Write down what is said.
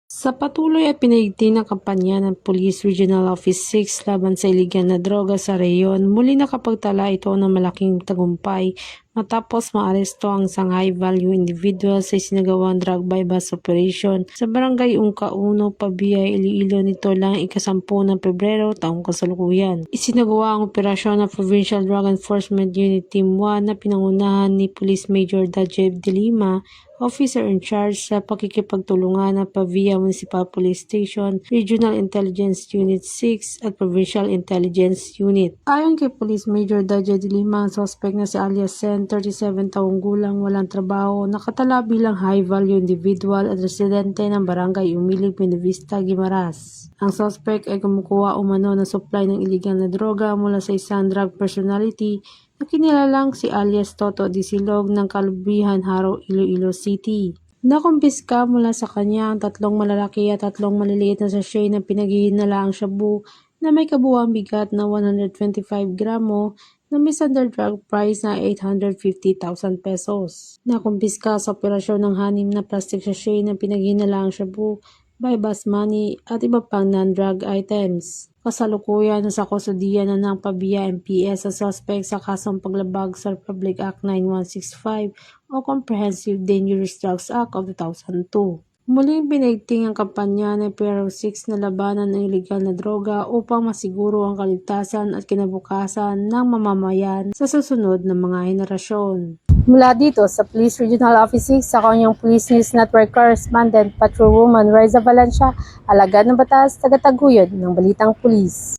Sa patuloy at pinigting na kampanya ng Police Regional Office 6 laban sa iligal na droga sa reyon, muli nakapagtala ito ng malaking tagumpay matapos maaresto ang isang high-value individual sa isinagawang drug bypass operation sa barangay Ungca 1, Pabiyay, Iloilo nito lang ika-10 ng Pebrero taong kasalukuyan. Isinagawa ang operasyon ng Provincial Drug Enforcement Unit Team 1 na pinangunahan ni Police Major Dajev De Lima, Officer in charge sa pakikipagtulungan ng Pavia Municipal Police Station, Regional Intelligence Unit 6 at Provincial Intelligence Unit. Ayon kay Police Major Dajev De Lima, ang suspect na si alias Sen, 37 taong gulang, walang trabaho, nakatala bilang high-value individual at residente ng Barangay Umilig, Buenavista, Guimaras. Ang suspect ay kumukuha umano ng supply ng iligal na droga mula sa isang drug personality na kinilalang si alias Toto Disilog ng Kalubihan, Haro, Iloilo City. Nakumpiska mula sa kanya ang 3 malalaki at 3 maliliit na sachet na pinaghihinalaang shabu na may kabuuang bigat na 125 gramo na may standard drug price na 850,000 pesos. Nakumpiska sa operasyon ng 6 na plastic sachet na pinaghihinalaang shabu, bypass money at iba pang non-drug items. Kasalukuyan sa kustodiya na ng Pabia MPS sa suspect sa kasong paglabag sa Republic Act 9165 o Comprehensive Dangerous Drugs Act of 2002. Muling pinigting ang kampanya ng PRO 6 na labanan ng iligal na droga upang masiguro ang kaligtasan at kinabukasan ng mamamayan sa susunod na mga henerasyon. Mula dito sa Police Regional Office 6, ako ang Police News Network Correspondent Patrolwoman Raiza Valencia, alagad ng batas, tagataguyod ng Balitang Pulis.